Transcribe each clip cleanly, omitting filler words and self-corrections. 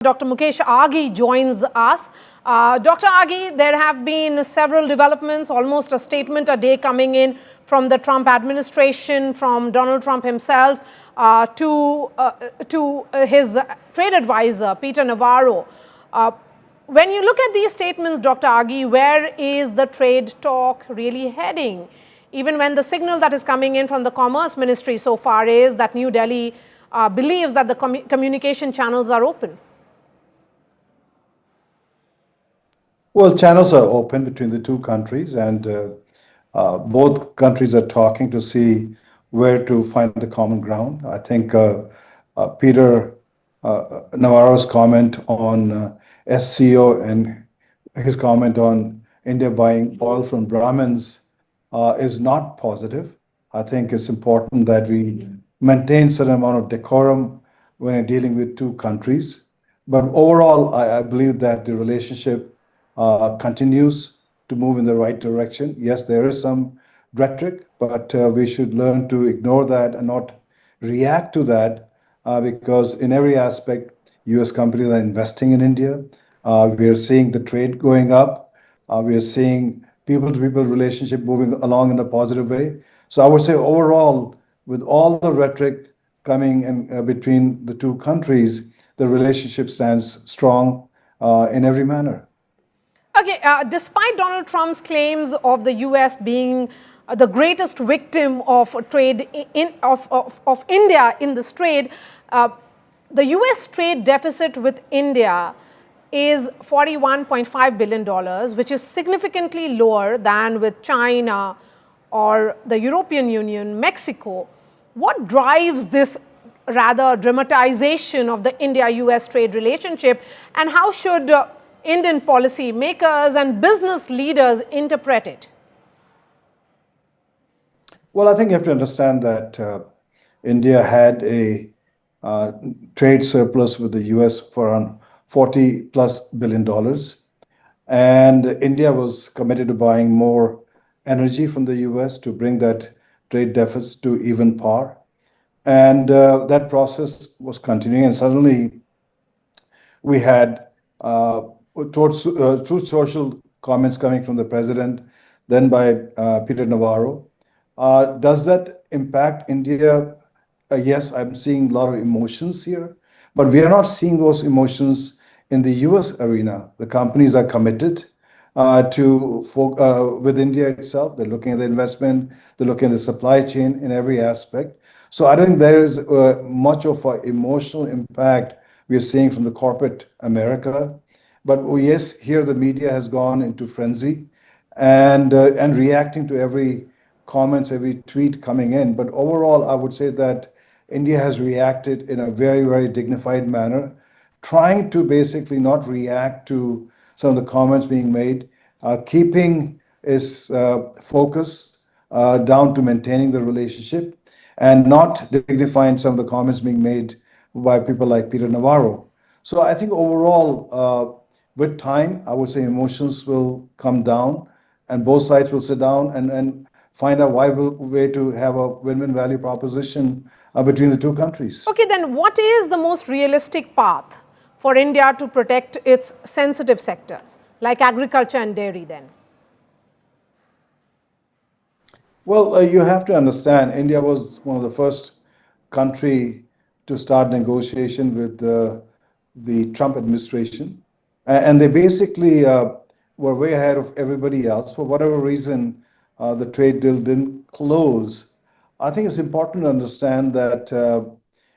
Dr. Mukesh Aghi joins us. Dr. Aghi, there have been several developments, almost a statement a day coming in from the Trump administration, from Donald Trump himself to his trade advisor, Peter Navarro. When you look at these statements, Dr. Aghi, where is the trade talk really heading? Even when the signal that is coming in from the Commerce Ministry so far is that New Delhi believes that the communication channels are open. Well, channels are open between the two countries, and both countries are talking to see where to find the common ground. I think Peter Navarro's comment on SCO and his comment on India buying oil from Brahmins is not positive. I think it's important that we maintain certain amount of decorum when we're dealing with two countries. But overall, I believe that the relationship continues to move in the right direction. Yes, there is some rhetoric, but we should learn to ignore that and not react to that because in every aspect, US companies are investing in India. We are seeing the trade going up. We are seeing people-to-people relationship moving along in a positive way. So I would say overall, with all the rhetoric coming in between the two countries, the relationship stands strong in every manner. Okay, despite Donald Trump's claims of the US being the greatest victim of trade of India in this trade, the US trade deficit with India is $41.5 billion, which is significantly lower than with China or the European Union, Mexico. What drives this rather dramatization of the India-US trade relationship, and how should Indian policy makers and business leaders interpret it? Well, I think you have to understand that India had a trade surplus with the US for around $40+ billion. And India was committed to buying more energy from the US to bring that trade deficit to even par. And that process was continuing. And suddenly we had through social comments coming from the president, then by Peter Navarro. Does that impact India? Yes, I'm seeing a lot of emotions here, but we are not seeing those emotions in the US arena. The companies are committed with India itself. They're looking at the investment, they're looking at the supply chain in every aspect. So I don't think there is much of an emotional impact we are seeing from the corporate America. But yes, here the media has gone into frenzy and reacting to every comments, every tweet coming in. But overall, I would say that India has reacted in a very, very dignified manner, trying to basically not react to some of the comments being made, keeping its focus down to maintaining the relationship and not dignifying some of the comments being made by people like Peter Navarro. So I think overall, with time, I would say emotions will come down and both sides will sit down and find a viable way to have a win-win value proposition between the two countries. Okay, then what is the most realistic path for India to protect its sensitive sectors like agriculture and dairy then? Well, you have to understand, India was one of the first country to start negotiation with the Trump administration. And they basically were way ahead of everybody else. For whatever reason, the trade deal didn't close. I think it's important to understand that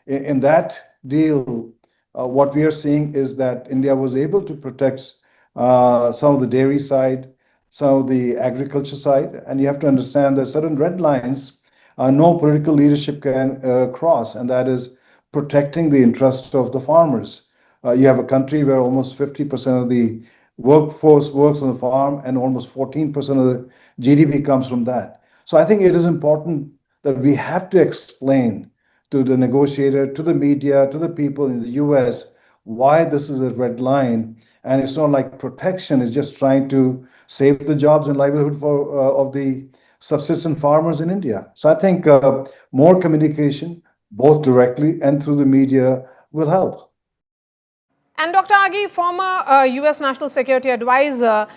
in that deal, what we are seeing is that India was able to protect some of the dairy side, some of the agriculture side. And you have to understand that certain red lines no political leadership can cross, and that is protecting the interest of the farmers. You have a country where almost 50% of the workforce works on the farm and almost 14% of the GDP comes from that. So I think it is important that we have to explain to the negotiator, to the media, to the people in the US, why this is a red line. And it's not like protection, it's just trying to save the jobs and livelihood of the subsistence farmers in India. So I think more communication, both directly and through the media, will help. And Dr. Aghi, former US National Security Advisor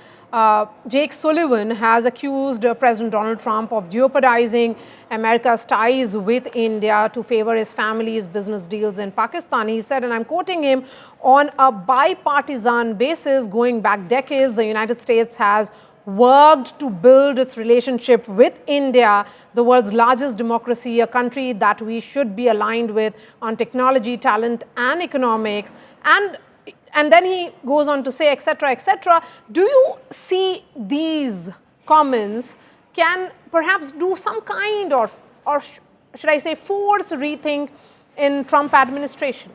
Jake Sullivan has accused President Donald Trump of jeopardizing America's ties with India to favor his family's business deals in Pakistan. He said, and I'm quoting him, on a bipartisan basis, going back decades, the United States has worked to build its relationship with India, the world's largest democracy, a country that we should be aligned with on technology, talent, and economics. And then he goes on to say, etc., etc. Do you see these comments can perhaps do some kind or should I say, force rethink in Trump administration?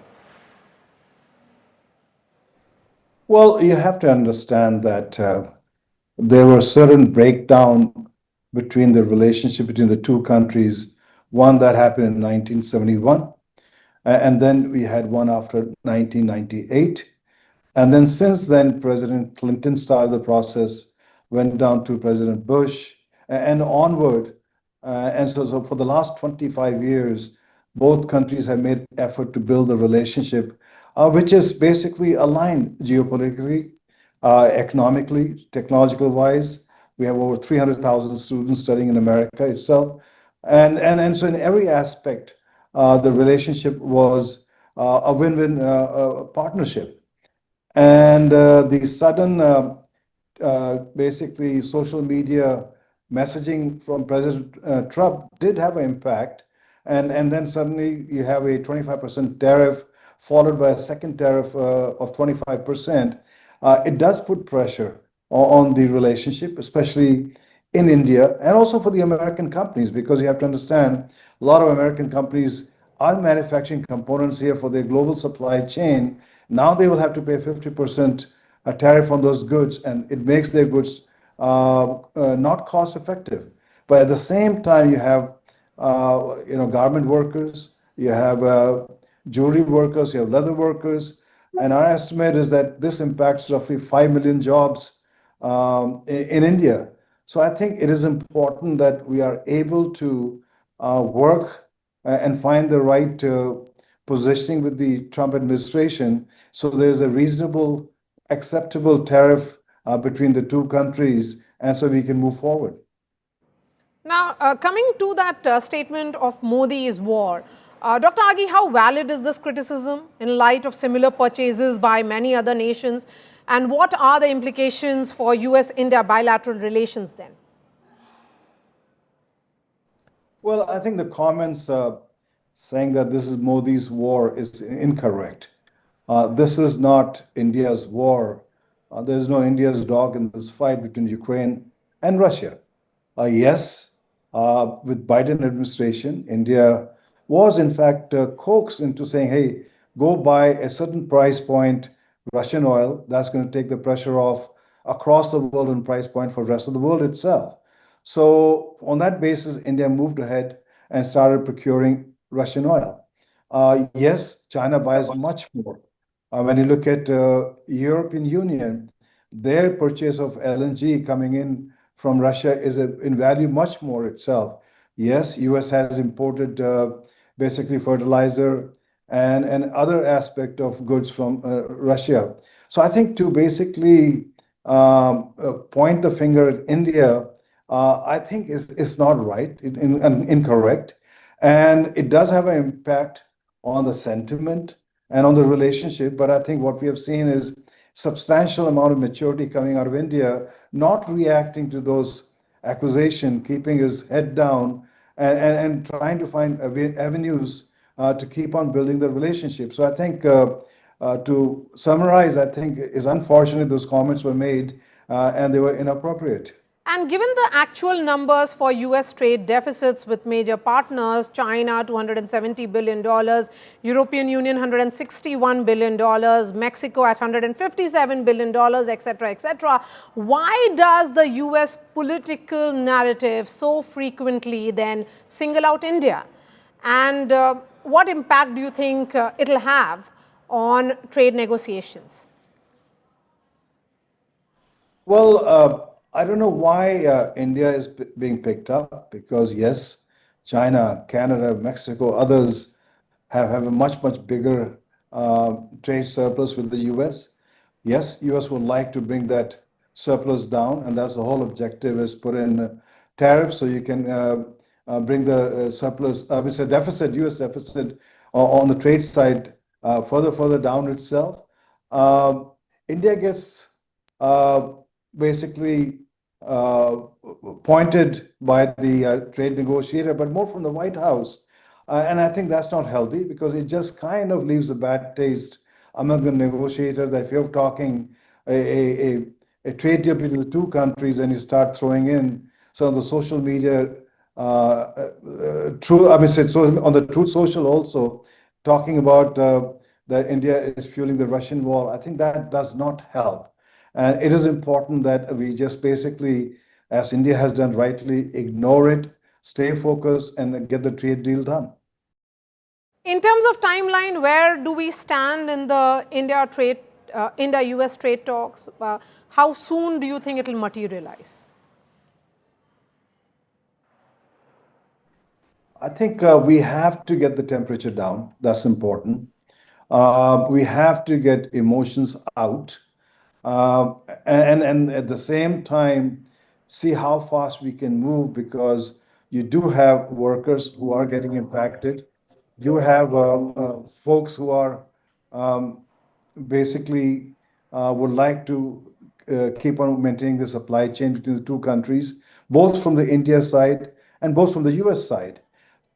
Well, you have to understand that there were certain breakdown between the relationship between the two countries. One that happened in 1971, and then we had one after 1998. And then since then, President Clinton started the process, went down to President Bush, and onward. And so for the last 25 years, both countries have made effort to build a relationship, which is basically aligned geopolitically, economically, technological wise. We have over 300,000 students studying in America itself. And so in every aspect, the relationship was a win-win partnership. And the sudden, basically, social media messaging from President Trump did have an impact. And then suddenly you have a 25% tariff followed by a second tariff of 25%. It does put pressure on the relationship, especially in India, and also for the American companies, because you have to understand a lot of American companies are manufacturing components here for their global supply chain. Now they will have to pay 50% a tariff on those goods, and it makes their goods not cost effective. But at the same time, you have garment workers, you have jewelry workers, you have leather workers, and our estimate is that this impacts roughly 5 million jobs in India. So I think it is important that we are able to work and find the right positioning with the Trump administration so there's a reasonable, acceptable tariff between the two countries, and so we can move forward. Now, coming to that statement of Modi's war, Dr. Aghi, how valid is this criticism in light of similar purchases by many other nations? And what are the implications for US-India bilateral relations then? Well, I think the comments saying that this is Modi's war is incorrect. This is not India's war. There is no India's dog in this fight between Ukraine and Russia. Yes, with Biden administration, India was in fact coaxed into saying, "Hey, go buy a certain price point Russian oil. That's going to take the pressure off across the world and price point for the rest of the world itself." So on that basis, India moved ahead and started procuring Russian oil. Yes, China buys much more. When you look at European Union, their purchase of LNG coming in from Russia is in value much more itself. Yes, US has imported basically fertilizer and other aspect of goods from Russia. So I think to basically point the finger at India, I think is not right, incorrect. And it does have an impact on the sentiment and on the relationship. But I think what we have seen is substantial amount of maturity coming out of India, not reacting to those accusations, keeping his head down and trying to find avenues to keep on building the relationship. So I think to summarize, I think it's unfortunate those comments were made and they were inappropriate. And given the actual numbers for US trade deficits with major partners, China $270 billion, European Union $161 billion, Mexico at $157 billion, etc., etc., why does the US political narrative so frequently then single out India? And what impact do you think it'll have on trade negotiations? Well, I don't know why India is being picked up because, yes, China, Canada, Mexico, others have a much, much bigger trade surplus with the US. Yes, US would like to bring that surplus down, and that's the whole objective is put in tariffs so you can bring the surplus, it's a deficit, US deficit on the trade side further down itself. Um, India gets uh, basically uh, pointed by the trade negotiator, but more from the White House. And I think that's not healthy because it just kind of leaves a bad taste among the negotiator that if you're talking a trade deal between the two countries and you start throwing in some of the social media, true, I mean, so on the Truth Social also, talking about that India is fueling the Russian war, I think that does not help. And it is important that we just basically, as India has done rightly, ignore it, stay focused, and then get the trade deal done. In terms of timeline, where do we stand in the India-US trade talks? How soon do you think it will materialize? I think we have to get the temperature down. That's important. We have to get emotions out. Uh, and at the same time, see how fast we can move because you do have workers who are getting impacted. You have folks who are um, basically would like to keep on maintaining the supply chain between the two countries, both from the India side and both from the US side.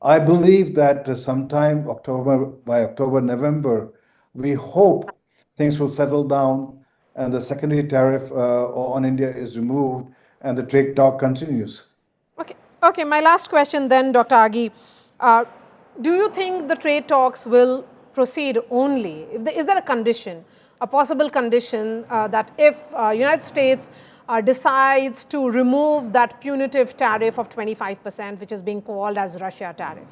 I believe that sometime by October, November, we hope things will settle down and the secondary tariff on India is removed and the trade talk continues. Okay, okay. My last question then, Dr. Aghi. Uh, do you think the trade talks will proceed only? Is there a condition, a possible condition that if United States decides to remove that punitive tariff of 25%, which is being called as Russia tariff?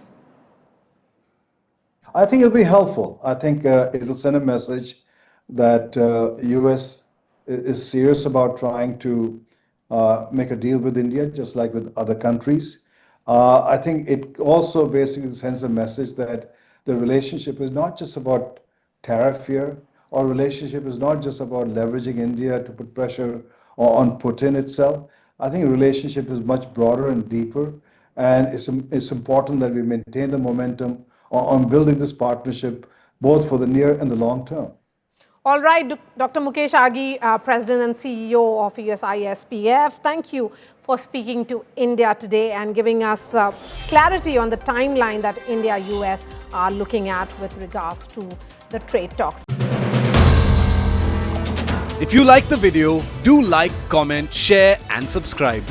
I think it'll be helpful. I think it'll send a message that US is serious about trying to make a deal with India, just like with other countries. I think it also basically sends a message that the relationship is not just about tariff fear, or relationship is not just about leveraging India to put pressure on Putin itself. I think a relationship is much broader and deeper, and it's important that we maintain the momentum on building this partnership both for the near and the long term. All right, Dr. Mukesh Aghi, President and CEO of USISPF, thank you for speaking to India today and giving us clarity on the timeline that India-US are looking at with regards to the trade talks. If you like the video, do like, comment, share and subscribe.